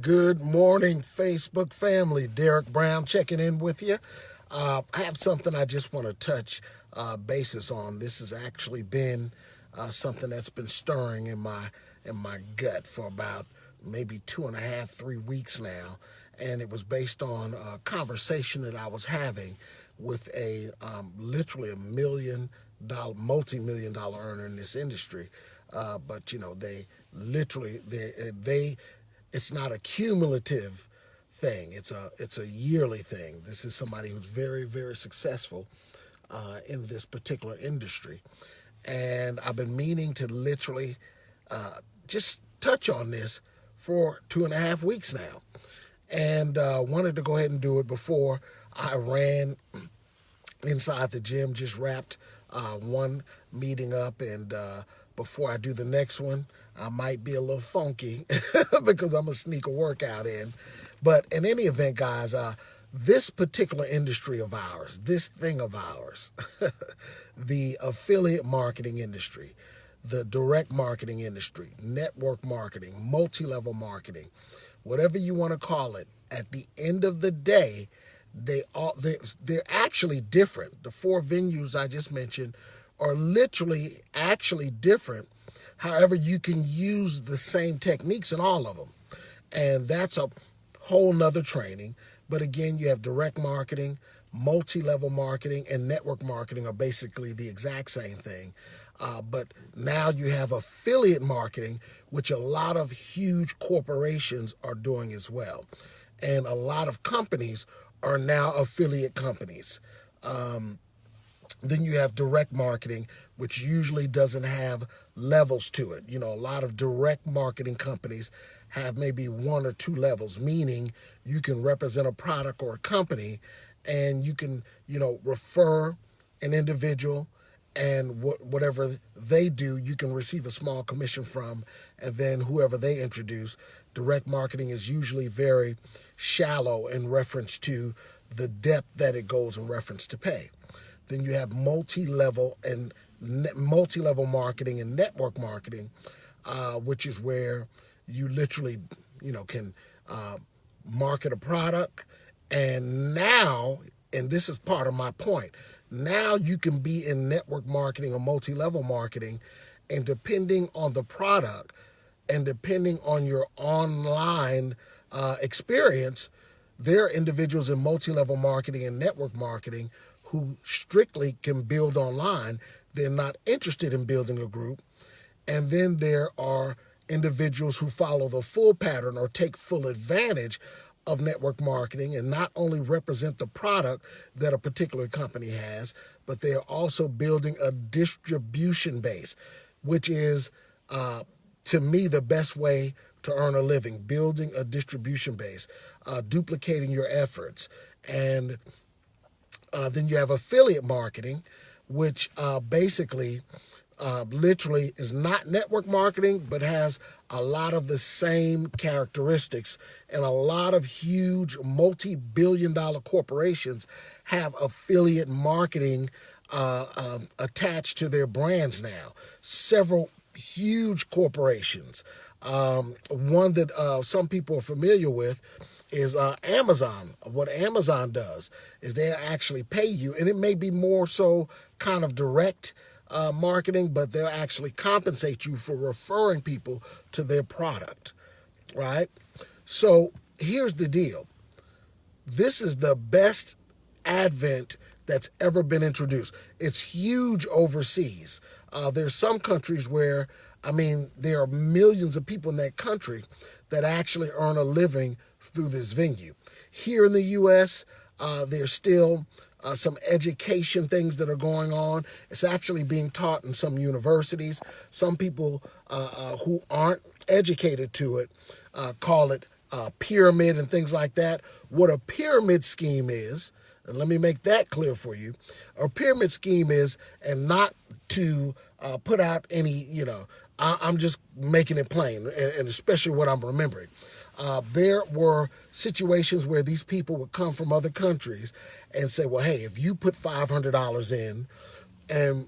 Good morning, Facebook family. Derek Brown checking in with you. I have something I just want to touch basis on. This has actually been something that's been stirring in my gut for about maybe 2.5, 3 weeks now, and it was based on a conversation that I was having with a literally multi-million dollar earner in this industry. But they literally they it's not a cumulative thing. It's a yearly thing. This is somebody who's very, very successful in this particular industry, and I've been meaning to literally just touch on this for 2.5 weeks now, and wanted to go ahead and do it before I ran inside the gym. Just wrapped one meeting up, and before I do the next one, I might be a little funky because I'm going to sneak a workout in. But in any event, guys, this particular industry of ours, this thing of ours, the affiliate marketing industry, the direct marketing industry, network marketing, multi-level marketing, whatever you want to call it, at the end of the day, they're actually different. The four venues I just mentioned are literally actually different. However, you can use the same techniques in all of them. And that's a whole nother training. But again, you have direct marketing, multi-level marketing, and network marketing are basically the exact same thing. But now you have affiliate marketing, which a lot of huge corporations are doing as well. And a lot of companies are now affiliate companies. Then you have direct marketing, which usually doesn't have levels to it. A lot of direct marketing companies have maybe one or two levels, meaning you can represent a product or a company and you can, refer an individual, and whatever they do, you can receive a small commission from, and then whoever they introduce. Direct marketing is usually very shallow in reference to the depth that it goes in reference to pay. Then you have multi-level marketing and network marketing, which is where you literally, can market a product. And now, and this is part of my point, now you can be in network marketing or multi-level marketing, and depending on the product and depending on your online experience, there are individuals in multi-level marketing and network marketing who strictly can build online. They're not interested in building a group. And then there are individuals who follow the full pattern or take full advantage of network marketing and not only represent the product that a particular company has, but they are also building a distribution base, which is, to me, the best way to earn a living, building a distribution base, duplicating your efforts. And then you have affiliate marketing, which basically literally is not network marketing, but has a lot of the same characteristics. And a lot of huge multi-billion-dollar corporations have affiliate marketing attached to their brands now. Several huge corporations. One that some people are familiar with is Amazon. What Amazon does is they actually pay you, and it may be more so kind of direct marketing, but they'll actually compensate you for referring people to their product, right? So here's the deal. This is the best advent that's ever been introduced. It's huge overseas. There's some countries where, there are millions of people in that country that actually earn a living through this venue. Here in the U.S., there's still some education things that are going on. It's actually being taught in some universities. Some people who aren't educated to it call it pyramid and things like that. What a pyramid scheme is, and let me make that clear for you, a pyramid scheme is, and not to put out any, I'm just making it plain, and especially what I'm remembering. There were situations where these people would come from other countries and say, well, hey, if you put $500 in and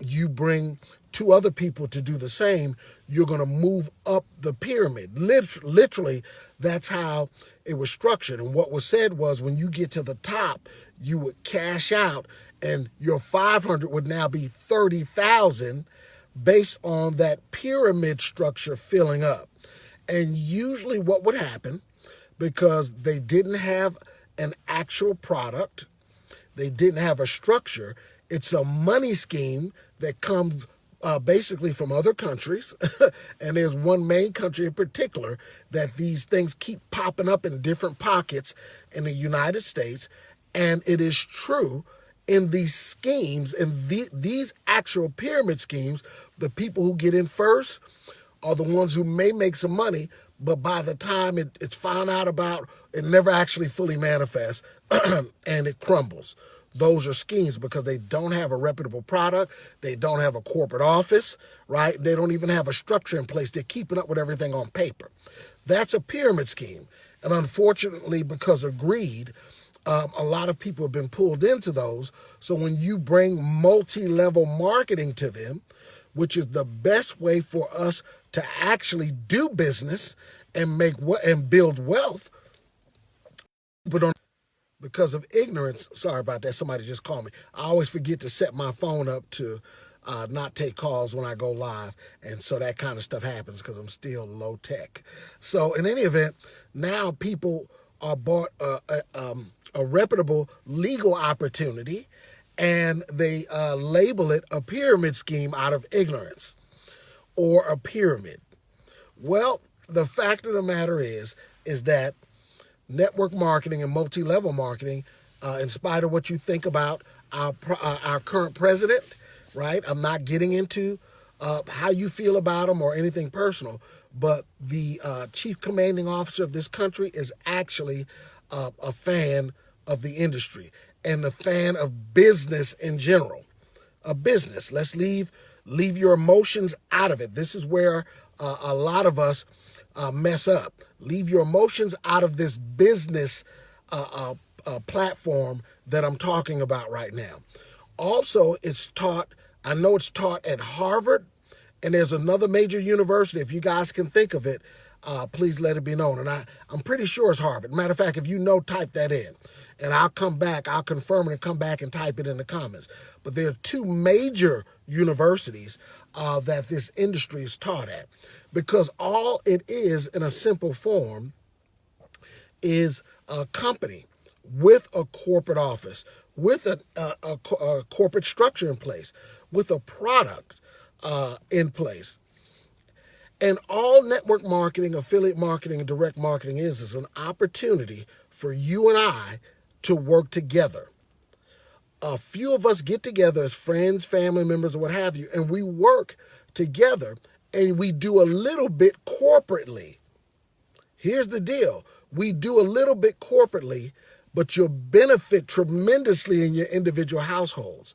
you bring two other people to do the same, you're going to move up the pyramid. Literally, that's how it was structured. And what was said was when you get to the top, you would cash out and your 500 would now be 30,000 based on that pyramid structure filling up. And usually what would happen, because they didn't have an actual product, they didn't have a structure, it's a money scheme that comes basically from other countries. And there's one main country in particular that these things keep popping up in different pockets in the United States. And it is true in these schemes, in these actual pyramid schemes, the people who get in first are the ones who may make some money, but by the time it's found out about, it never actually fully manifests and it crumbles. Those are schemes because they don't have a reputable product. They don't have a corporate office, right? They don't even have a structure in place. They're keeping up with everything on paper. That's a pyramid scheme. And unfortunately, because of greed, a lot of people have been pulled into those. So when you bring multi-level marketing to them, which is the best way for us to actually do business and build wealth, but because of ignorance, sorry about that, somebody just called me. I always forget to set my phone up to not take calls when I go live, and so that kind of stuff happens because I'm still low tech. So in any event, now people are bought a reputable legal opportunity, and they label it a pyramid scheme out of ignorance or a pyramid. Well, the fact of the matter is that network marketing and multi-level marketing, in spite of what you think about our current president, right? I'm not getting into how you feel about him or anything personal, but the chief commanding officer of this country is actually a fan of the industry and a fan of business in general. A business. Let's leave your emotions out of it. This is where a lot of us mess up. Leave your emotions out of this business platform that I'm talking about right now. Also, I know it's taught at Harvard, and there's another major university. If you guys can think of it, please let it be known. And I'm pretty sure it's Harvard. Matter of fact, if you know, type that in. And I'll confirm it and come back and type it in the comments. But there are two major universities that this industry is taught at. Because all it is, in a simple form, is a company with a corporate office, with a corporate structure in place, with a product in place. And all network marketing, affiliate marketing, and direct marketing is an opportunity for you and I to work together. A few of us get together as friends, family members, or what have you, and we work together and we do a little bit corporately. Here's the deal. We do a little bit corporately, but you'll benefit tremendously in your individual households.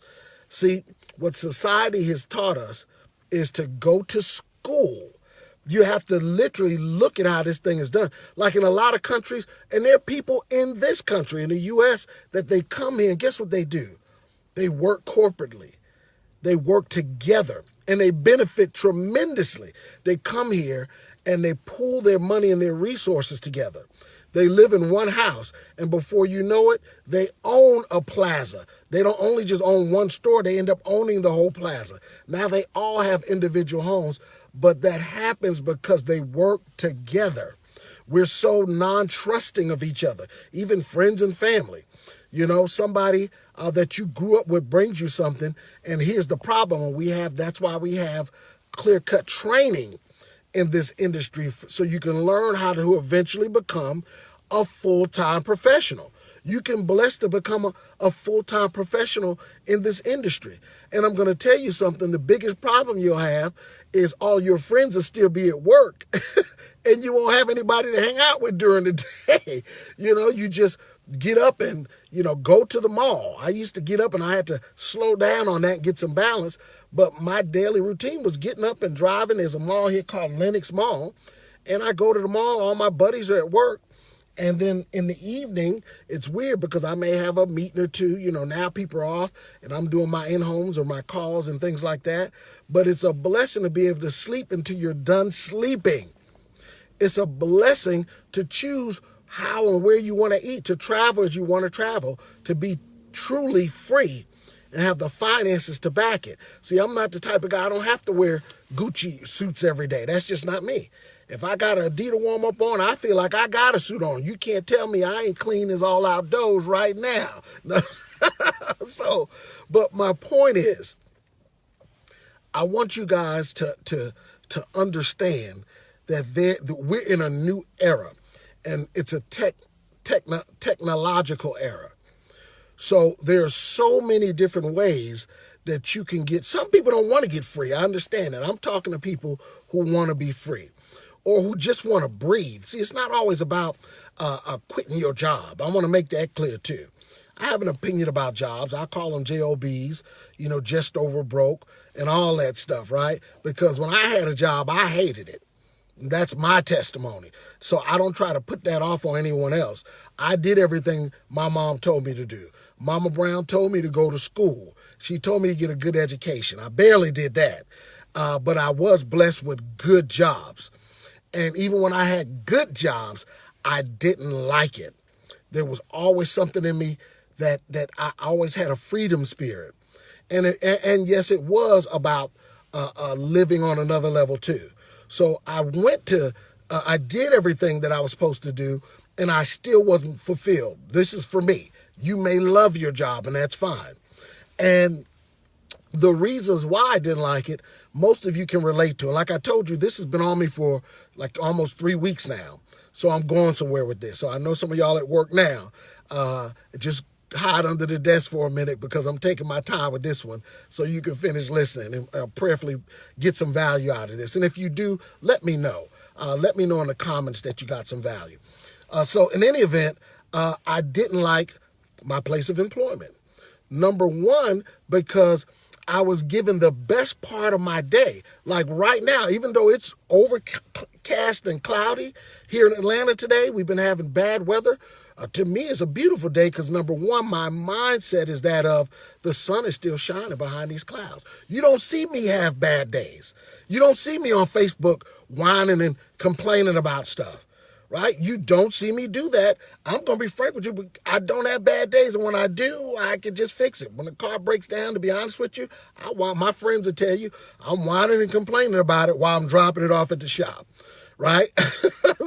See, what society has taught us is to go to school. You have to literally look at how this thing is done. Like in a lot of countries, and there are people in this country, in the U.S., that they come here and guess what they do? They work corporately. They work together and they benefit tremendously. They come here and they pool their money and their resources together. They live in one house, and before you know it, they own a plaza. They don't only just own one store, they end up owning the whole plaza. Now they all have individual homes, but that happens because they work together. We're so non-trusting of each other, even friends and family. You know, somebody that you grew up with brings you something, and here's the problem that's why we have clear-cut training in this industry, so you can learn how to eventually become a full-time professional. You can bless to become a full-time professional in this industry. And I'm going to tell you something, the biggest problem you'll have is all your friends will still be at work and you won't have anybody to hang out with during the day. You know, you just get up and, go to the mall. I used to get up and I had to slow down on that and get some balance. But my daily routine was getting up and driving. There's a mall here called Lenox Mall. And I go to the mall. All my buddies are at work. And then in the evening, it's weird because I may have a meeting or two. Now people are off and I'm doing my in-homes or my calls and things like that. But it's a blessing to be able to sleep until you're done sleeping. It's a blessing to choose how and where you want to eat, to travel as you want to travel, to be truly free and have the finances to back it. See, I'm not the type of guy, I don't have to wear Gucci suits every day. That's just not me. If I got an Adidas warm-up on, I feel like I got a suit on. You can't tell me I ain't clean as all outdoors right now. But my point is, I want you guys to understand that we're in a new era, and it's a technological era. So there are so many different ways that you can get. Some people don't want to get free. I understand that. I'm talking to people who want to be free or who just want to breathe. See, it's not always about quitting your job. I want to make that clear too. I have an opinion about jobs. I call them JOBs, just over broke and all that stuff, right? Because when I had a job, I hated it. That's my testimony. So I don't try to put that off on anyone else. I did everything my mom told me to do. Mama Brown told me to go to school. She told me to get a good education. I barely did that. But I was blessed with good jobs. And even when I had good jobs, I didn't like it. There was always something in me that I always had a freedom spirit. And yes, it was about living on another level too. So I did everything that I was supposed to do, and I still wasn't fulfilled. This is for me. You may love your job, and that's fine. And the reasons why I didn't like it, most of you can relate to. And like I told you, this has been on me for like almost 3 weeks now. So I'm going somewhere with this. So I know some of y'all at work now. Just hide under the desk for a minute because I'm taking my time with this one so you can finish listening and prayerfully get some value out of this. And if you do, let me know. Let me know in the comments that you got some value. So in any event, I didn't like my place of employment. Number one, because I was given the best part of my day. Like right now, even though it's overcast and cloudy here in Atlanta today, we've been having bad weather. To me, it's a beautiful day because, number one, my mindset is that of the sun is still shining behind these clouds. You don't see me have bad days. You don't see me on Facebook whining and complaining about stuff, right? You don't see me do that. I'm going to be frank with you, but I don't have bad days. And when I do, I can just fix it. When the car breaks down, to be honest with you, I want my friends to tell you I'm whining and complaining about it while I'm dropping it off at the shop. Right?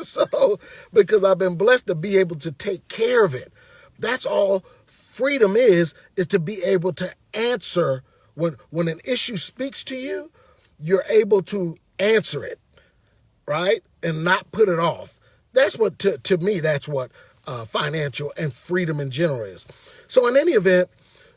So, because I've been blessed to be able to take care of it. That's all freedom is to be able to answer when an issue speaks to you, you're able to answer it, right? And not put it off. That's what, to me, that's what financial and freedom in general is. So in any event,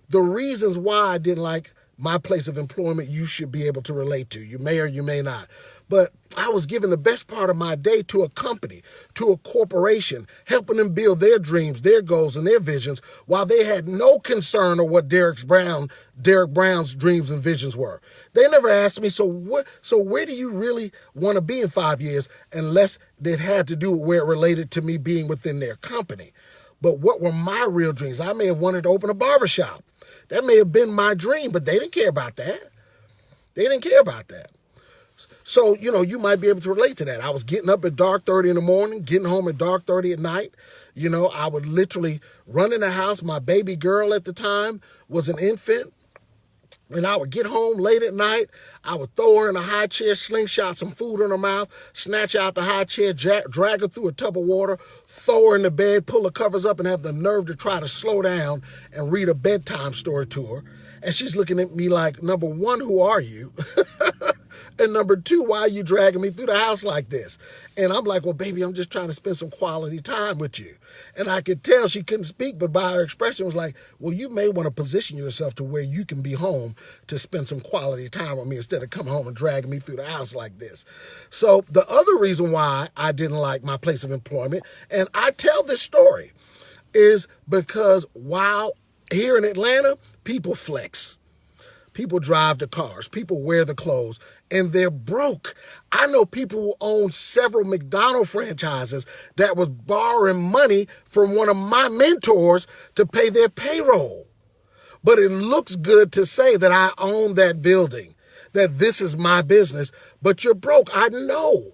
the reasons why I didn't like my place of employment, you should be able to relate to. You may or you may not. But I was given the best part of my day to a company, to a corporation, helping them build their dreams, their goals, and their visions, while they had no concern of what Derek Brown's dreams and visions were. They never asked me, so where do you really want to be in 5 years, unless it had to do with where it related to me being within their company. But what were my real dreams? I may have wanted to open a barbershop. That may have been my dream, but they didn't care about that. They didn't care about that. So, you might be able to relate to that. I was getting up at dark 30 in the morning, getting home at dark 30 at night. I would literally run in the house. My baby girl at the time was an infant. And I would get home late at night. I would throw her in a high chair, slingshot some food in her mouth, snatch out the high chair, drag her through a tub of water, throw her in the bed, pull the covers up, and have the nerve to try to slow down and read a bedtime story to her. And she's looking at me like, number one, who are you? And number two, why are you dragging me through the house like this? And I'm like, well, baby, I'm just trying to spend some quality time with you. And I could tell she couldn't speak, but by her expression was like, well, you may want to position yourself to where you can be home to spend some quality time with me instead of coming home and dragging me through the house like this. So the other reason why I didn't like my place of employment, and I tell this story, is because while here in Atlanta, people flex. People drive the cars. People wear the clothes. and they're broke. I know people who own several McDonald's franchises that was borrowing money from one of my mentors to pay their payroll. But it looks good to say that I own that building, that this is my business, but you're broke. I know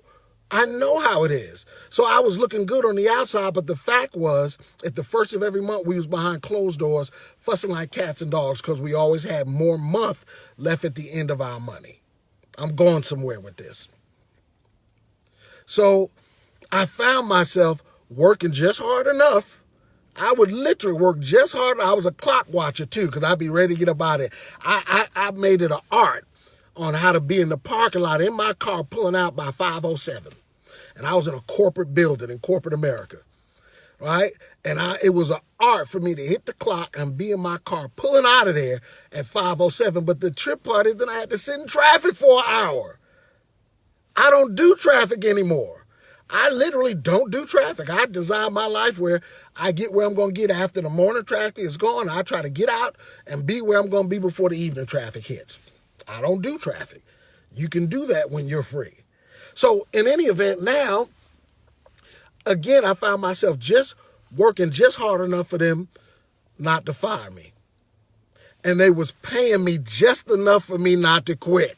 how it is. So I was looking good on the outside, but the fact was, at the first of every month, we was behind closed doors, fussing like cats and dogs because we always had more month left at the end of our money. I'm going somewhere with this. So I found myself working just hard enough. I would literally work just hard. I was a clock watcher too, because I'd be ready to get up out of it. I made it an art on how to be in the parking lot in my car pulling out by 5:07. And I was in a corporate building in corporate America, right? And it was an art for me to hit the clock and be in my car pulling out of there at 5:07. But the trip part is that I had to sit in traffic for an hour. I don't do traffic anymore. I literally don't do traffic. I design my life where I get where I'm going to get after the morning traffic is gone. I try to get out and be where I'm going to be before the evening traffic hits. I don't do traffic. You can do that when you're free. So in any event now, again, I found myself just working just hard enough for them not to fire me. And they was paying me just enough for me not to quit.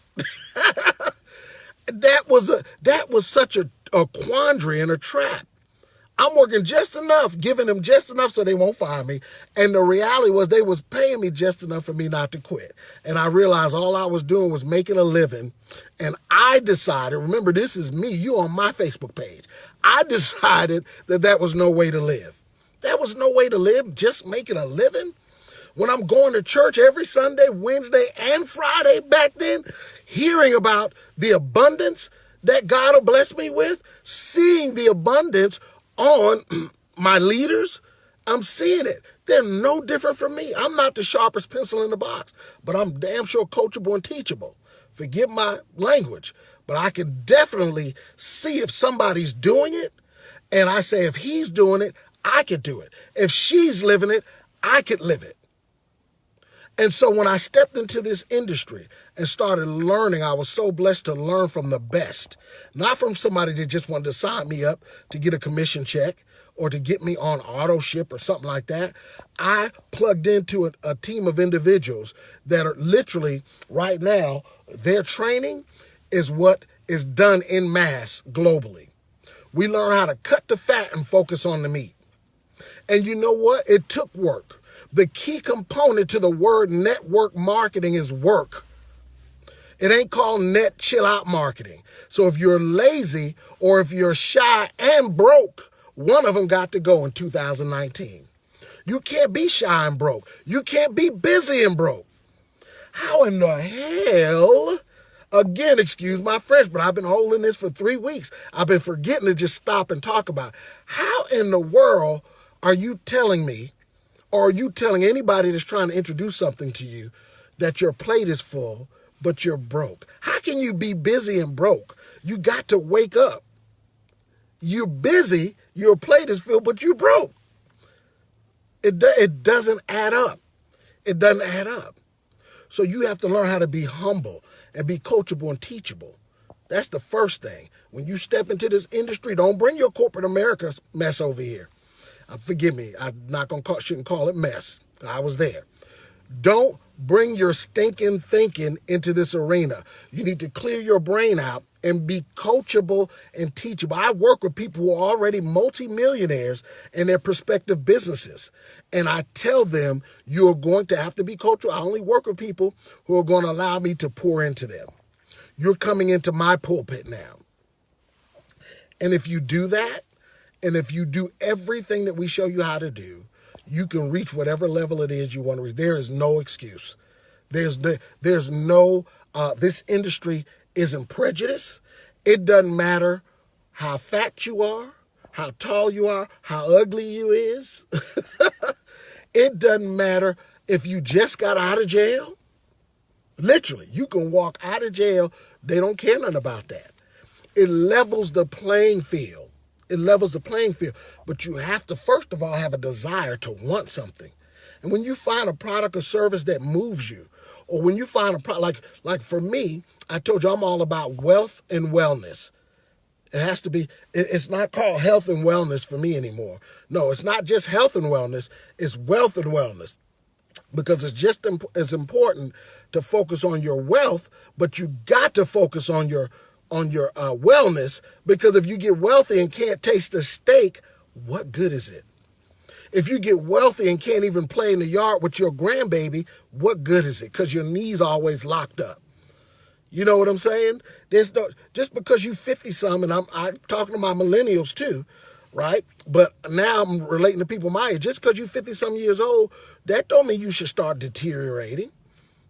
That was such a quandary and a trap. I'm working just enough, giving them just enough so they won't fire me. And the reality was they was paying me just enough for me not to quit. And I realized all I was doing was making a living. And I decided, remember, this is me, you on my Facebook page. I decided that was no way to live. That was no way to live, just making a living. When I'm going to church every Sunday, Wednesday, and Friday back then, hearing about the abundance that God will bless me with, seeing the abundance on my leaders, I'm seeing it. They're no different from me. I'm not the sharpest pencil in the box, but I'm damn sure coachable and teachable. Forget my language, but I can definitely see if somebody's doing it, and I say if he's doing it, I could do it. If she's living it, I could live it. And so when I stepped into this industry and started learning, I was so blessed to learn from the best, not from somebody that just wanted to sign me up to get a commission check or to get me on auto ship or something like that. I plugged into a team of individuals that are literally right now, their training is what is done en masse globally. We learn how to cut the fat and focus on the meat. And you know what? It took work. The key component to the word network marketing is work. It ain't called net chill out marketing. So if you're lazy or if you're shy and broke, one of them got to go in 2019. You can't be shy and broke. You can't be busy and broke. How in the hell? Again, excuse my French, but I've been holding this for 3 weeks. I've been forgetting to just stop and talk about it. How in the world are you telling me, or are you telling anybody that's trying to introduce something to you that your plate is full, but you're broke? How can you be busy and broke? You got to wake up. You're busy, your plate is filled, but you're broke. It doesn't add up. It doesn't add up. So you have to learn how to be humble and be coachable and teachable. That's the first thing. When you step into this industry, don't bring your corporate America mess over here. Forgive me, shouldn't call it mess. I was there. Don't bring your stinking thinking into this arena. You need to clear your brain out and be coachable and teachable. I work with people who are already multimillionaires in their prospective businesses. And I tell them, you're going to have to be coachable. I only work with people who are going to allow me to pour into them. You're coming into my pulpit now. And if you do that, and if you do everything that we show you how to do, you can reach whatever level it is you want to reach. There is no excuse. This industry isn't prejudice. It doesn't matter how fat you are, how tall you are, how ugly you is. It doesn't matter if you just got out of jail. Literally, you can walk out of jail. They don't care nothing about that. It levels the playing field. It levels the playing field. But you have to, first of all, have a desire to want something. And when you find a product or service that moves you, or when you find a product, like for me, I told you I'm all about wealth and wellness. It has to be, it's not called health and wellness for me anymore. No, it's not just health and wellness, it's wealth and wellness. Because it's just as important to focus on your wealth, but you got to focus on your wellness, because if you get wealthy and can't taste the steak, what good is it? If you get wealthy and can't even play in the yard with your grandbaby, what good is it? Because your knees are always locked up. You know what I'm saying? There's no, just because you 50-some, and I'm talking to my millennials too, right? But now I'm relating to people my age. Just because you're 50-some years old, that don't mean you should start deteriorating.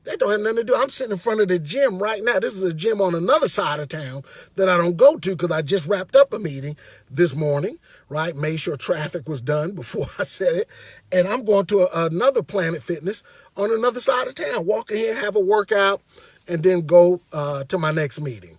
That don't have nothing to do. I'm sitting in front of the gym right now. This is a gym on another side of town that I don't go to because I just wrapped up a meeting this morning, right? Made sure traffic was done before I said it. And I'm going to another Planet Fitness on another side of town. Walk in here, have a workout, and then go to my next meeting.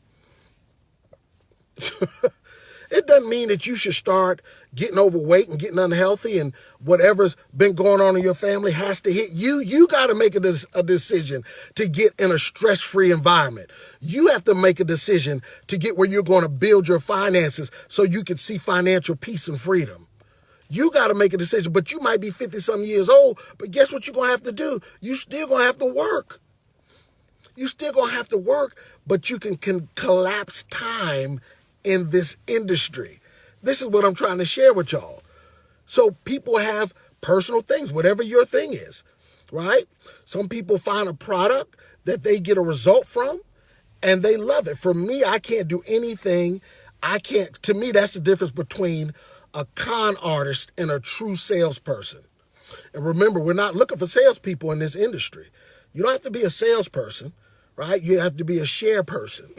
It doesn't mean that you should start getting overweight and getting unhealthy, and whatever's been going on in your family has to hit you. You got to make a decision to get in a stress-free environment. You have to make a decision to get where you're going to build your finances so you can see financial peace and freedom. You got to make a decision, but you might be 50-some years old, but guess what you're going to have to do? You still going to have to work. You still going to have to work, but you can collapse time in this industry. This is what I'm trying to share with y'all. So people have personal things, whatever your thing is, right? Some people find a product that they get a result from and they love it. For me, I can't do anything. To me, that's the difference between a con artist and a true salesperson. And remember, we're not looking for salespeople in this industry. You don't have to be a salesperson, right? You have to be a share person.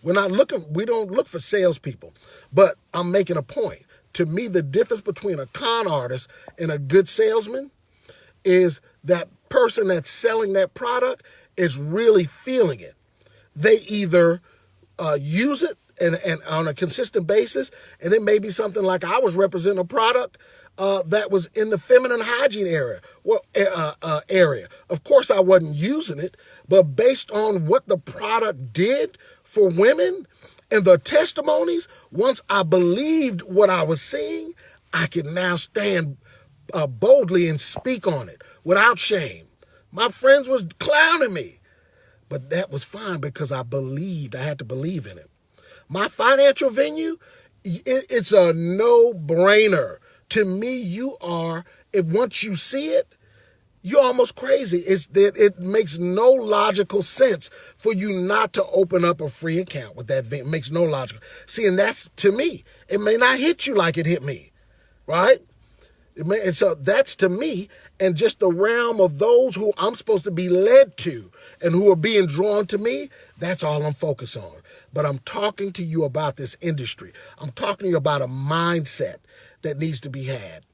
We don't look for salespeople. But I'm making a point. To me, the difference between a con artist and a good salesman is that person that's selling that product is really feeling it. They either use it and on a consistent basis, and it may be something like I was representing a product that was in the feminine hygiene area. Of course, I wasn't using it, but based on what the product did for women and the testimonies, once I believed what I was seeing, I could now stand boldly and speak on it without shame. My friends was clowning me, but that was fine because I believed. I had to believe in it. My financial venue, it's a no-brainer. To me, once you see it, you're almost crazy. It makes no logical sense for you not to open up a free account with that venue. It makes no logical. See, and that's, to me, it may not hit you like it hit me, right? And so that's to me, and just the realm of those who I'm supposed to be led to and who are being drawn to me, that's all I'm focused on. But I'm talking to you about this industry. I'm talking to you about a mindset that needs to be had.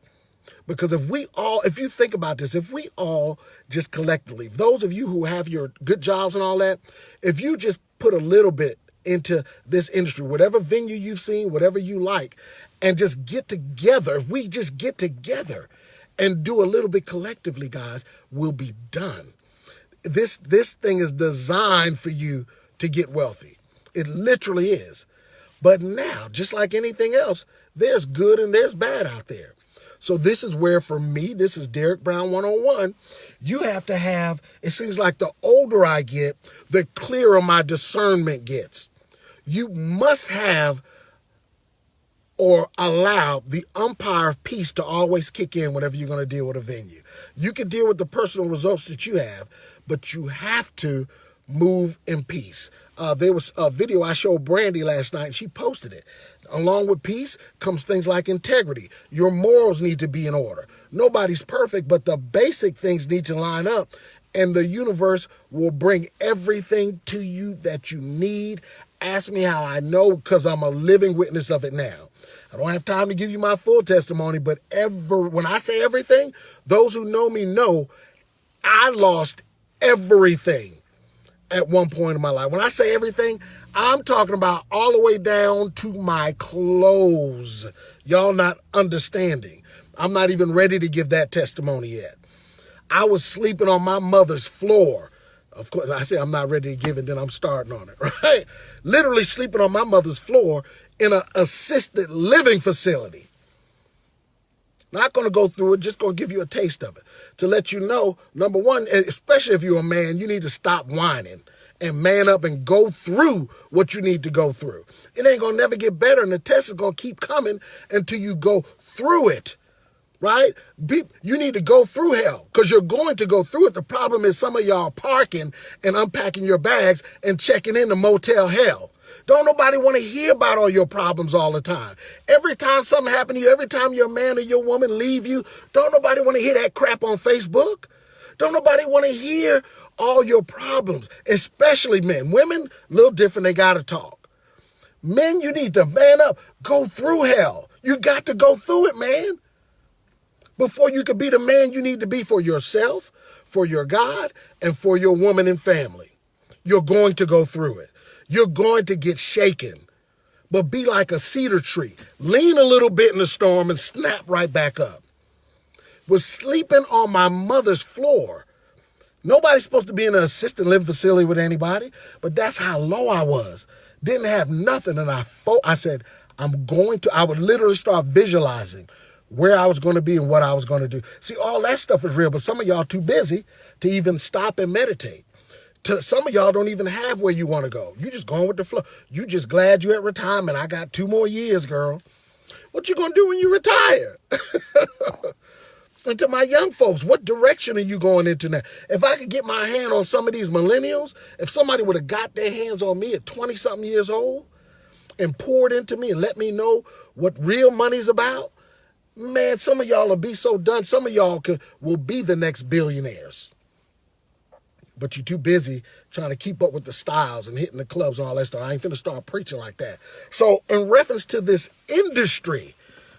Because if you think about this, if we all just collectively, those of you who have your good jobs and all that, if you just put a little bit into this industry, whatever venue you've seen, whatever you like, and just get together, if we just get together and do a little bit collectively, guys, we'll be done. This thing is designed for you to get wealthy. It literally is. But now, just like anything else, there's good and there's bad out there. So this is where, for me, this is Derek Brown 101. You have to have, it seems like the older I get, the clearer my discernment gets. You must have or allow the umpire of peace to always kick in whenever you're going to deal with a venue. You can deal with the personal results that you have, but you have to move in peace. There was a video I showed Brandy last night, and she posted it. Along with peace comes things like integrity. Your morals need to be in order. Nobody's perfect, but the basic things need to line up, and the universe will bring everything to you that you need. Ask me how I know, because I'm a living witness of it now. I don't have time to give you my full testimony, but when I say everything, those who know me know I lost everything at one point in my life. When I say everything, I'm talking about all the way down to my clothes. Y'all not understanding. I'm not even ready to give that testimony yet. I was sleeping on my mother's floor. Of course, I say I'm not ready to give it, then I'm starting on it, right? Literally sleeping on my mother's floor in an assisted living facility. Not going to go through it, just going to give you a taste of it. To let you know, number one, especially if you're a man, you need to stop whining and man up and go through what you need to go through. It ain't going to never get better, and the test is going to keep coming until you go through it, right? You need to go through hell because you're going to go through it. The problem is some of y'all parking and unpacking your bags and checking into motel hell. Don't nobody want to hear about all your problems all the time. Every time something happens to you, every time your man or your woman leave you, don't nobody want to hear that crap on Facebook. Don't nobody want to hear all your problems, especially men. Women, a little different, they got to talk. Men, you need to man up, go through hell. You got to go through it, man, before you can be the man you need to be for yourself, for your God, and for your woman and family. You're going to go through it. You're going to get shaken, but be like a cedar tree. Lean a little bit in the storm and snap right back up. Was sleeping on my mother's floor. Nobody's supposed to be in an assisted living facility with anybody, but that's how low I was. Didn't have nothing, and I said, I would literally start visualizing where I was going to be and what I was going to do. See, all that stuff is real, but some of y'all too busy to even stop and meditate. Some of y'all don't even have where you want to go. You just going with the flow. You just glad you're at retirement. I got 2 more years, girl. What you going to do when you retire? And to my young folks, what direction are you going into now? If I could get my hand on some of these millennials, if somebody would have got their hands on me at 20-something years old and poured into me and let me know what real money's about, man, some of y'all will be so done. Some of y'all will be the next billionaires. But you're too busy trying to keep up with the styles and hitting the clubs and all that stuff. I ain't finna start preaching like that. So in reference to this industry,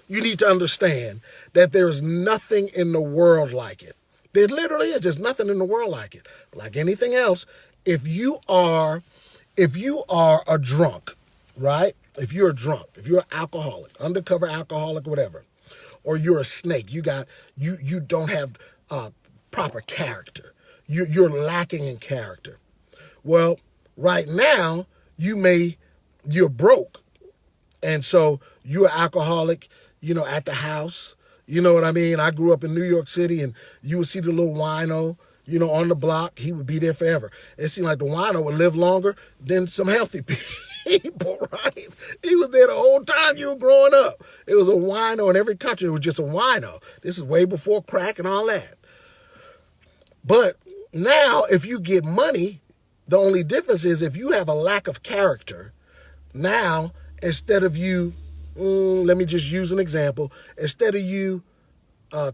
you need to understand that there is nothing in the world like it. There literally is. There's nothing in the world like it. Like anything else, if you are a drunk, right? If you're a drunk, if you're an alcoholic, undercover alcoholic, whatever, or you're a snake, you don't have proper character. You're lacking in character. Well, right now, you're broke. And so you're an alcoholic, at the house. You know what I mean? I grew up in New York City, and you would see the little wino, on the block. He would be there forever. It seemed like the wino would live longer than some healthy people, right? He was there the whole time you were growing up. It was a wino in every country. It was just a wino. This is way before crack and all that. But now, if you get money, the only difference is if you have a lack of character, now, instead of you, let me just use an example, instead of you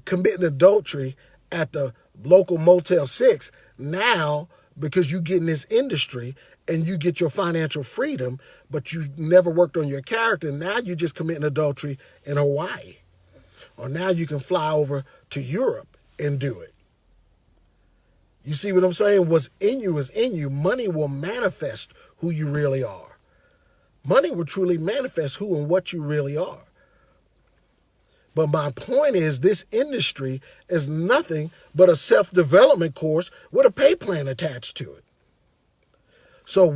committing adultery at the local Motel 6, now, because you get in this industry and you get your financial freedom, but you never worked on your character, now you're just committing adultery in Hawaii. Or now you can fly over to Europe and do it. You see what I'm saying? What's in you is in you. Money will manifest who you really are. Money will truly manifest who and what you really are. But my point is, this industry is nothing but a self-development course with a pay plan attached to it. So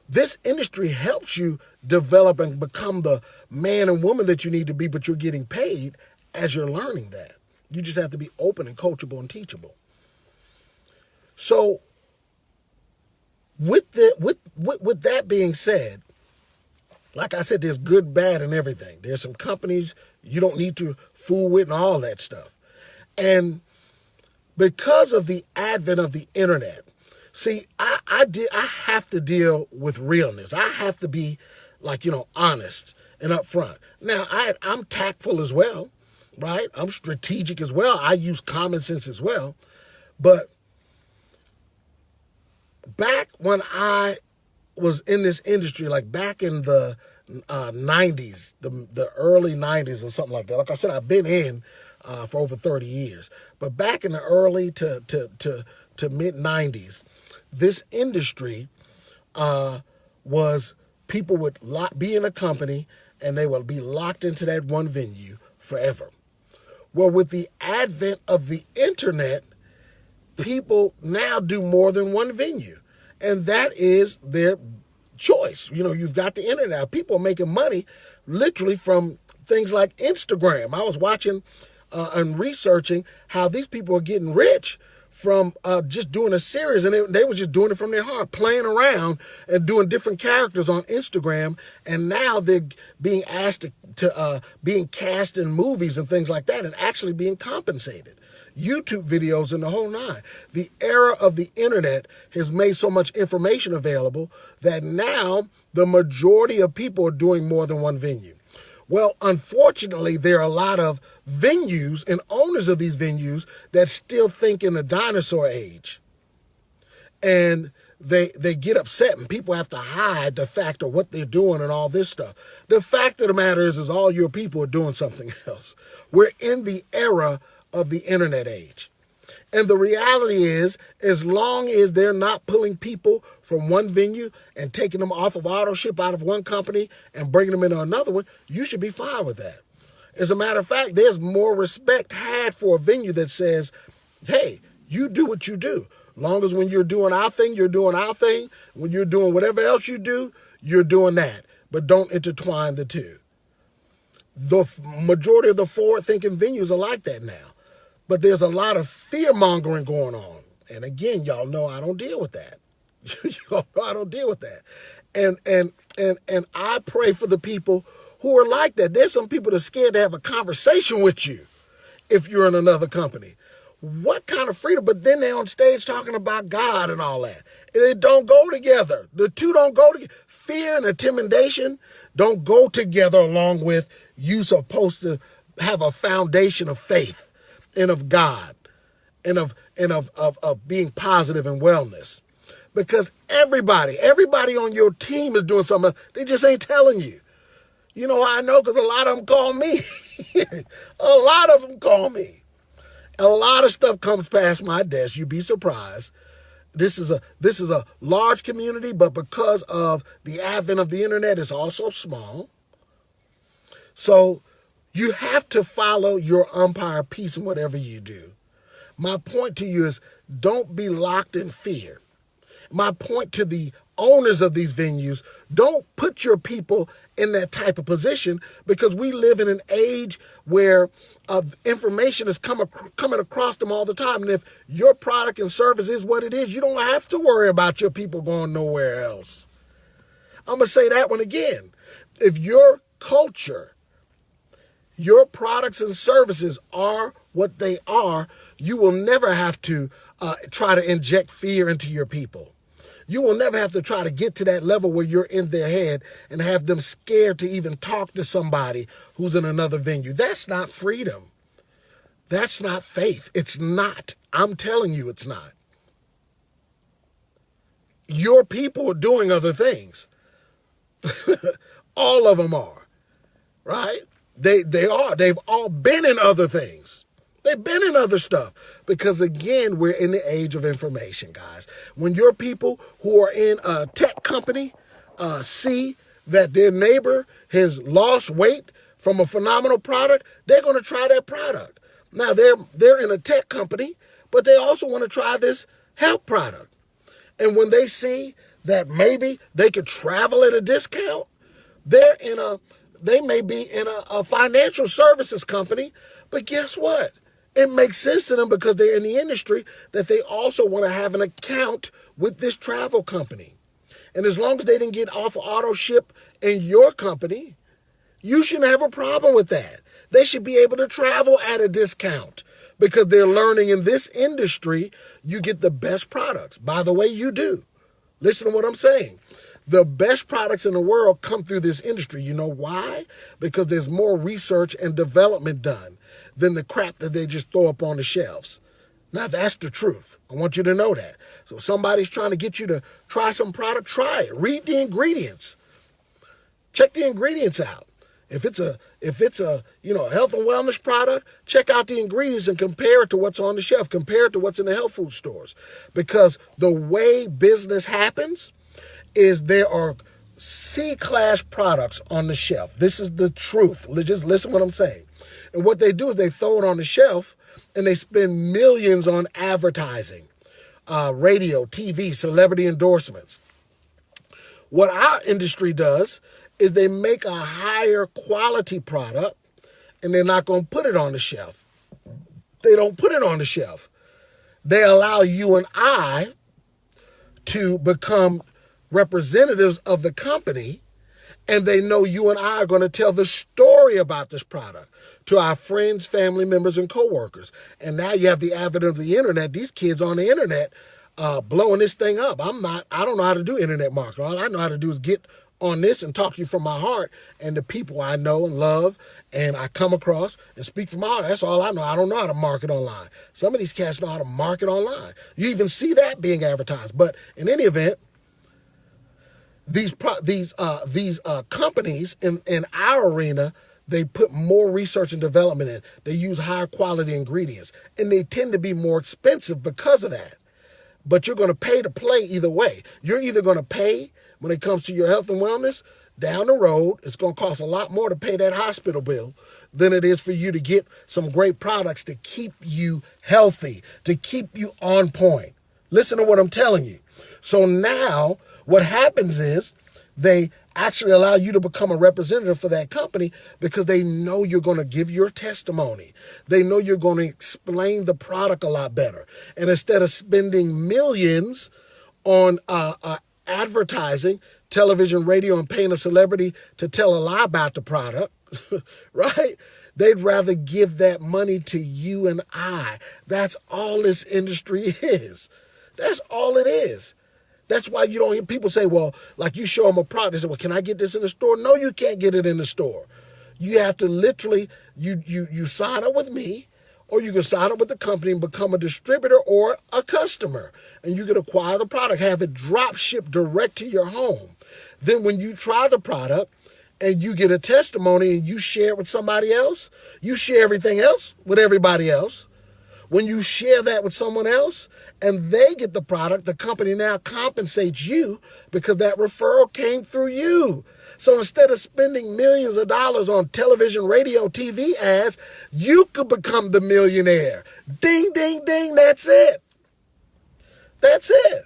this industry helps you develop and become the man and woman that you need to be, but you're getting paid as you're learning that. You just have to be open and coachable and teachable. So with that being said, like I said, there's good, bad, and everything. There's some companies you don't need to fool with and all that stuff. And because of the advent of the internet, see, I have to deal with realness. I have to be honest and upfront. Now, I'm tactful as well, right? I'm strategic as well. I use common sense as well. But back when I was in this industry, like back in the 90s, the early 90s or something like that. Like I said, I've been in for over 30 years. But back in the early to mid 90s, this industry was people would be in a company and they would be locked into that one venue forever. Well, with the advent of the internet, people now do more than one venue, and that is their choice. You've got the internet. People are making money literally from things like Instagram. I was watching and researching how these people are getting rich from just doing a series, and they were just doing it from their heart, playing around and doing different characters on Instagram, and now they're being asked to being cast in movies and things like that and actually being compensated. YouTube videos and the whole nine. The era of the internet has made so much information available that now the majority of people are doing more than one venue. Well, unfortunately, there are a lot of venues and owners of these venues that still think in the dinosaur age. And they get upset, and people have to hide the fact of what they're doing and all this stuff. The fact of the matter is all your people are doing something else. We're in the era of the internet age. And the reality is, as long as they're not pulling people from one venue and taking them off of auto ship out of one company and bringing them into another one, you should be fine with that. As a matter of fact, there's more respect had for a venue that says, hey, you do what you do. Long as when you're doing our thing, you're doing our thing. When you're doing whatever else you do, you're doing that. But don't intertwine the two. The majority of the forward-thinking venues are like that now. But there's a lot of fear-mongering going on. And again, y'all know I don't deal with that. Y'all know I don't deal with that. And I pray for the people who are like that. There's some people that are scared to have a conversation with you if you're in another company. What kind of freedom? But then they're on stage talking about God and all that. And it don't go together. The two don't go together. Fear and intimidation don't go together along with you supposed to have a foundation of faith and of God and of being positive and wellness. Because everybody on your team is doing something. They just ain't telling you. You know, I know because a lot of them call me. A lot of them call me. A lot of stuff comes past my desk. You'd be surprised. This is a large community, but because of the advent of the internet, it's also small. So you have to follow your umpire piece in whatever you do. My point to you is don't be locked in fear. My point to the owners of these venues, don't put your people in that type of position, because we live in an age where information is coming across them all the time. And if your product and service is what it is, you don't have to worry about your people going nowhere else. I'm going to say that one again. If your culture, your products and services are what they are, you will never have to try to inject fear into your people. You will never have to try to get to that level where you're in their head and have them scared to even talk to somebody who's in another venue. That's not freedom. That's not faith. It's not. I'm telling you it's not. Your people are doing other things. All of them are, right? They are. They've all been in other things. They've been in other stuff. Because again, we're in the age of information, guys. When your people who are in a tech company see that their neighbor has lost weight from a phenomenal product, they're going to try that product. Now, they're in a tech company, but they also want to try this health product. And when they see that maybe they could travel at a discount, they may be in a financial services company, but guess what? It makes sense to them because they're in the industry that they also want to have an account with this travel company. And as long as they didn't get off of auto ship in your company, you shouldn't have a problem with that. They should be able to travel at a discount because they're learning in this industry, you get the best products. By the way, you do. Listen to what I'm saying. The best products in the world come through this industry. You know why? Because there's more research and development done than the crap that they just throw up on the shelves. Now, that's the truth. I want you to know that. So if somebody's trying to get you to try some product, try it. Read the ingredients. Check the ingredients out. If it's a health and wellness product, check out the ingredients and compare it to what's on the shelf. Compare it to what's in the health food stores. Because the way business happens is there are C-class products on the shelf. This is the truth. Just listen to what I'm saying. And what they do is they throw it on the shelf, and they spend millions on advertising, radio, TV, celebrity endorsements. What our industry does is they make a higher quality product, and they're not going to put it on the shelf. They don't put it on the shelf. They allow you and I to become representatives of the company, and they know you and I are going to tell the story about this product to our friends, family members, and coworkers. And now you have the advent of the internet. These kids on the internet blowing this thing up. I don't know how to do internet marketing. All I know how to do is get on this and talk to you from my heart and the people I know and love and I come across and speak from my heart. That's all I know. I don't know how to market online. Some of these cats know how to market online. You even see that being advertised. But in any event, these companies in our arena, they put more research and development in. They use higher quality ingredients, and they tend to be more expensive because of that. But you're going to pay to play either way. You're either going to pay when it comes to your health and wellness. Down the road, it's going to cost a lot more to pay that hospital bill than it is for you to get some great products to keep you healthy, to keep you on point. Listen to what I'm telling you. So now what happens is they actually allow you to become a representative for that company because they know you're going to give your testimony. They know you're going to explain the product a lot better. And instead of spending millions on advertising, television, radio, and paying a celebrity to tell a lie about the product, right? They'd rather give that money to you and I. That's all this industry is. That's all it is. That's why you don't hear people say, well, like you show them a product, they say, well, can I get this in the store? No, you can't get it in the store. You have to literally, you sign up with me, or you can sign up with the company and become a distributor or a customer. And you can acquire the product, have it drop shipped direct to your home. Then when you try the product and you get a testimony and you share it with somebody else, you share everything else with everybody else. When you share that with someone else and they get the product, the company now compensates you because that referral came through you. So instead of spending millions of dollars on television, radio, TV ads, you could become the millionaire. Ding, ding, ding. That's it. That's it.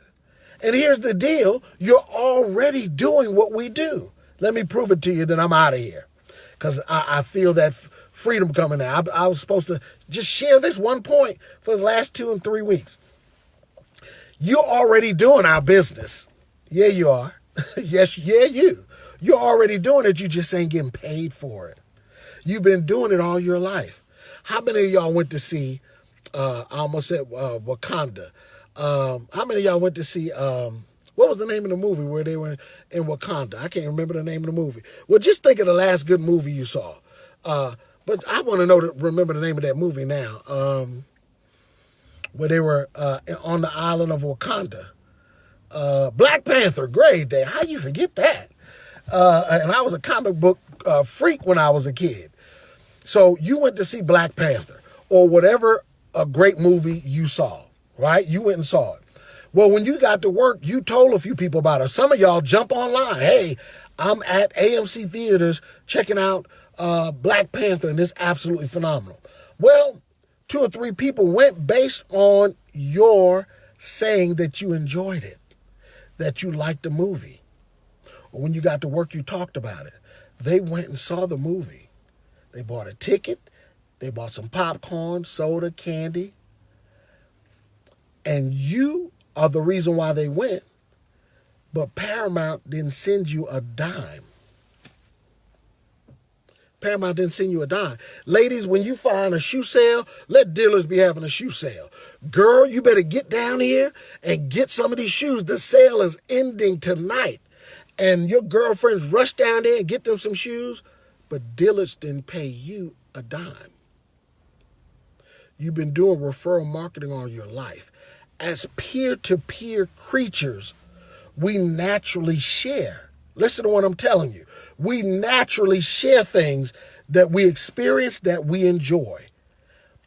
And here's the deal. You're already doing what we do. Let me prove it to you, then I'm out of here. Because I feel that freedom coming out. I was supposed to just share this one point for the last 2 and 3 weeks. You're already doing our business. Yeah, you are. Yes, yeah, you. You're already doing it. You just ain't getting paid for it. You've been doing it all your life. How many of y'all went to see, I almost said Wakanda. How many of y'all went to see, what was the name of the movie where they were in Wakanda? I can't remember the name of the movie. Well, just think of the last good movie you saw. But I want to remember the name of that movie now, where they were on the island of Wakanda. Black Panther, great day. How you forget that? And I was a comic book freak when I was a kid. So you went to see Black Panther or whatever a great movie you saw, right? You went and saw it. Well, when you got to work, you told a few people about it. Some of y'all jump online. Hey, I'm at AMC Theaters checking out Black Panther, and it's absolutely phenomenal. Well, 2 or 3 people went based on your saying that you enjoyed it, that you liked the movie. Or when you got to work, you talked about it. They went and saw the movie. They bought a ticket. They bought some popcorn, soda, candy. And you are the reason why they went. But Paramount didn't send you a dime. Paramount didn't send you a dime. Ladies, when you find a shoe sale, let dealers be having a shoe sale. Girl, you better get down here and get some of these shoes. The sale is ending tonight. And your girlfriends rush down there and get them some shoes, but dealers didn't pay you a dime. You've been doing referral marketing all your life. As peer-to-peer creatures, we naturally share. Listen to what I'm telling you. We naturally share things that we experience, that we enjoy.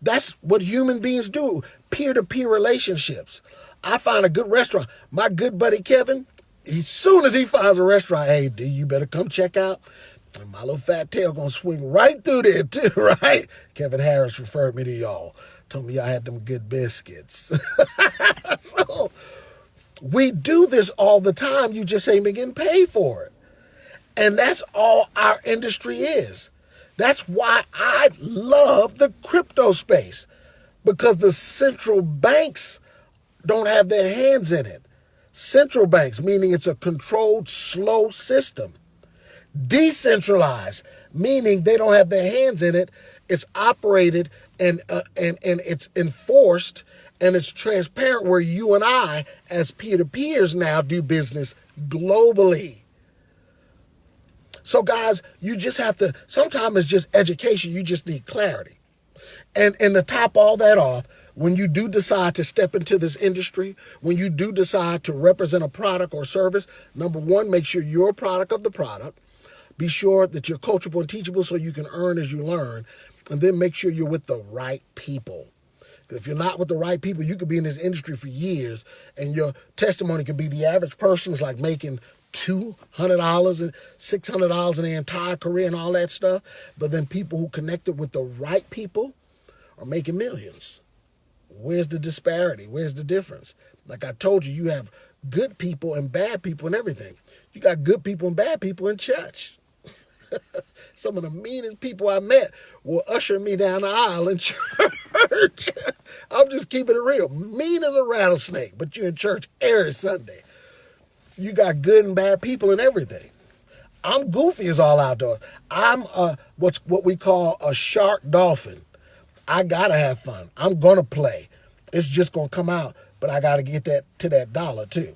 That's what human beings do, peer-to-peer relationships. I find a good restaurant. My good buddy Kevin, as soon as he finds a restaurant, hey, D, you better come check out. And my little fat tail gonna swing right through there too, right? Kevin Harris referred me to y'all. Told me I had them good biscuits. So we do this all the time. You just ain't been getting paid for it. And that's all our industry is. That's why I love the crypto space, because the central banks don't have their hands in it. Central banks, meaning it's a controlled, slow system. Decentralized, meaning they don't have their hands in it. It's operated and it's enforced and it's transparent, where you and I, as peer-to-peers now, do business globally. So guys, you just have to, sometimes it's just education. You just need clarity. And to top all that off, when you do decide to step into this industry, when you do decide to represent a product or service, number one, make sure you're a product of the product. Be sure that you're coachable and teachable so you can earn as you learn. And then make sure you're with the right people. If you're not with the right people, you could be in this industry for years and your testimony could be the average person is like making $200 and $600 in their entire career and all that stuff. But then people who connected with the right people are making millions. Where's the disparity? Where's the difference? Like I told you, you have good people and bad people and everything. You got good people and bad people in church. Some of the meanest people I met will usher me down the aisle in church. I'm just keeping it real. Mean as a rattlesnake, but you're in church every Sunday. You got good and bad people and everything. I'm goofy as all outdoors. I'm what we call a shark dolphin. I gotta have fun. I'm gonna play. It's just gonna come out, but I gotta get that to that dollar too.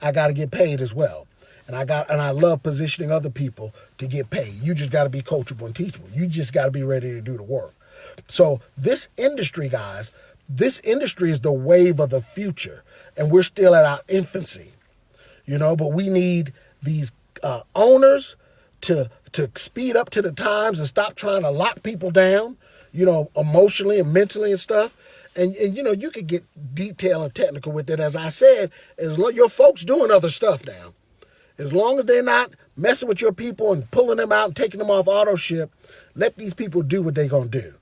I gotta get paid as well. And I love positioning other people to get paid. You just gotta be coachable and teachable. You just gotta be ready to do the work. So this industry, guys, this industry is the wave of the future. And we're still at our infancy, but we need these owners to speed up to the times and stop trying to lock people down, emotionally and mentally and stuff. And you could get detailed and technical with it. As I said, your folks doing other stuff now. As long as they're not messing with your people and pulling them out and taking them off auto ship, let these people do what they're going to do.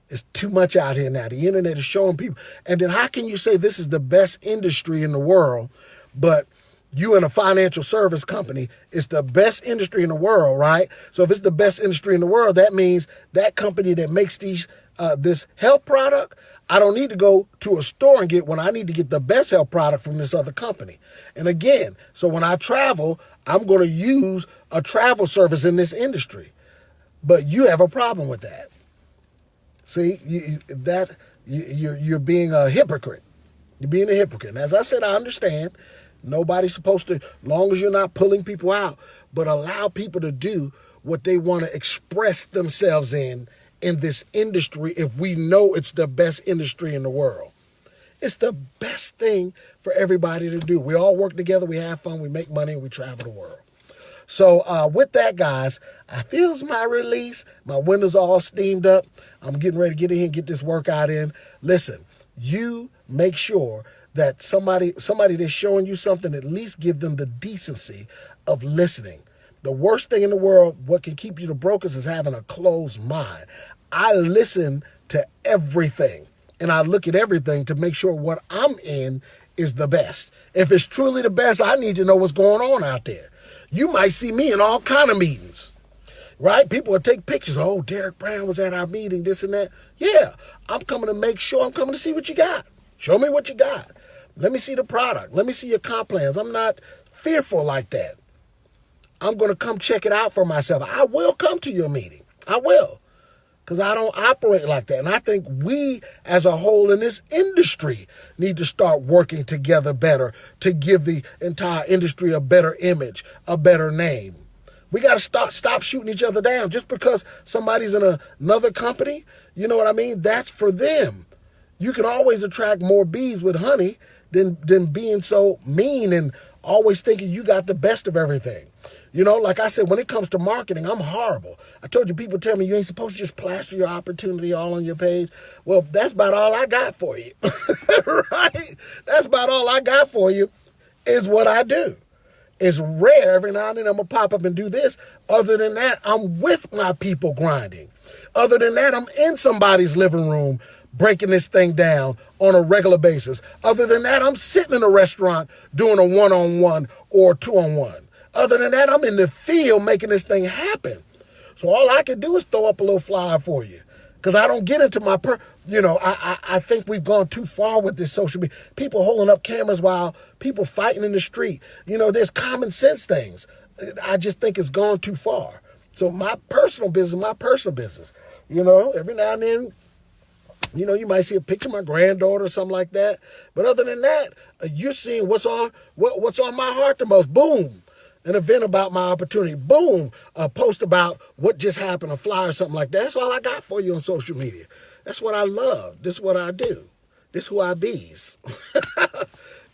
It's too much out here now. The internet is showing people. And then how can you say this is the best industry in the world, but you in a financial service company, it's the best industry in the world, right? So if it's the best industry in the world, that means that company that makes this health product, I don't need to go to a store and get one. I need to get the best health product from this other company. And again, so when I travel, I'm going to use a travel service in this industry. But you have a problem with that. See, you're being a hypocrite. You're being a hypocrite. And as I said, I understand. Nobody's supposed to, long as you're not pulling people out, but allow people to do what they want to express themselves in this industry if we know it's the best industry in the world. It's the best thing for everybody to do. We all work together, we have fun, we make money, and we travel the world. So with that, guys, I feels my release. My windows all steamed up. I'm getting ready to get in here and get this workout in. Listen, you make sure that somebody that's showing you something, at least give them the decency of listening. The worst thing in the world, what can keep you the brokers, is having a closed mind. I listen to everything, and I look at everything to make sure what I'm in is the best. If it's truly the best, I need to know what's going on out there. You might see me in all kind of meetings, right? People will take pictures. Oh, Derek Brown was at our meeting, this and that. Yeah, I'm coming to make sure. I'm coming to see what you got. Show me what you got. Let me see the product. Let me see your comp plans. I'm not fearful like that. I'm going to come check it out for myself. I will come to your meeting. I will. Because I don't operate like that. And I think we, as a whole in this industry, need to start working together better to give the entire industry a better image, a better name. We got to stop shooting each other down. Just because somebody's in another company, you know what I mean? That's for them. You can always attract more bees with honey than being so mean and always thinking you got the best of everything. Like I said, when it comes to marketing, I'm horrible. I told you, people tell me you ain't supposed to just plaster your opportunity all on your page. Well, that's about all I got for you, right? That's about all I got for you is what I do. It's rare every now and then I'm going to pop up and do this. Other than that, I'm with my people grinding. Other than that, I'm in somebody's living room breaking this thing down on a regular basis. Other than that, I'm sitting in a restaurant doing a one-on-one or two-on-one. Other than that, I'm in the field making this thing happen. So all I can do is throw up a little flyer for you. Because I don't get into my, I think we've gone too far with this social media. People holding up cameras while people fighting in the street. There's common sense things. I just think it's gone too far. So my personal business, every now and then, you might see a picture of my granddaughter or something like that. But other than that, you're seeing what's on my heart the most. Boom. An event about my opportunity. Boom. A post about what just happened, a flyer or something like that. That's all I got for you on social media. That's what I love. This is what I do. This is who I bees.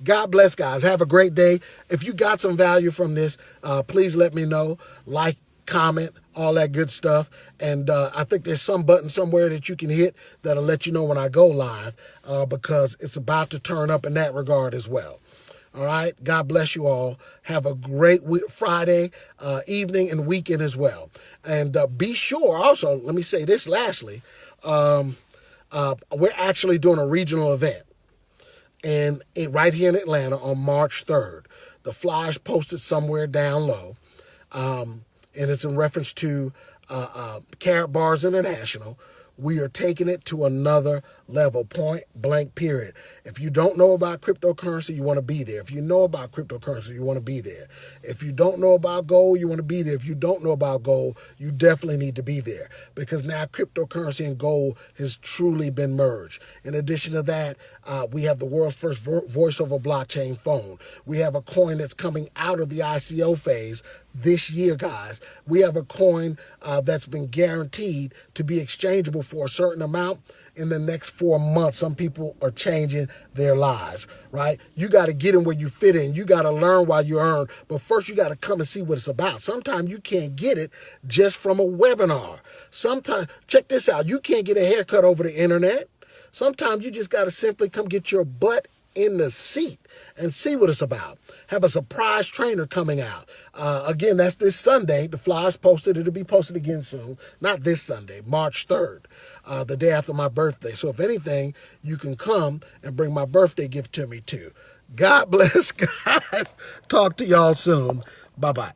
God bless, guys. Have a great day. If you got some value from this, please let me know. Like, comment, all that good stuff. And I think there's some button somewhere that you can hit that'll let you know when I go live, because it's about to turn up in that regard as well. All right. God bless you all. Have a great Friday evening and weekend as well. And be sure also, let me say this lastly, we're actually doing a regional event right here in Atlanta on March 3rd. The flyer's posted somewhere down low. And it's in reference to Carrot Bars International. We are taking it to another level, point blank, period. If you don't know about cryptocurrency, you want to be there. If you know about cryptocurrency, you want to be there. If you don't know about gold, you want to be there. If you don't know about gold, you definitely need to be there, because now cryptocurrency and gold has truly been merged. In addition to that, we have the world's first voice over blockchain phone. We have a coin that's coming out of the ICO phase this year, guys. We have a coin that's been guaranteed to be exchangeable for a certain amount in the next 4 months. Some people are changing their lives, right? You got to get in where you fit in. You got to learn while you earn. But first, you got to come and see what it's about. Sometimes you can't get it just from a webinar. Sometimes, check this out, you can't get a haircut over the internet. Sometimes you just got to simply come get your butt in the seat and see what it's about. Have a surprise trainer coming out. Again, that's this Sunday. The flyer's posted. It'll be posted again soon. Not this Sunday, March 3rd, the day after my birthday. So if anything, you can come and bring my birthday gift to me too. God bless, guys. Talk to y'all soon. Bye-bye.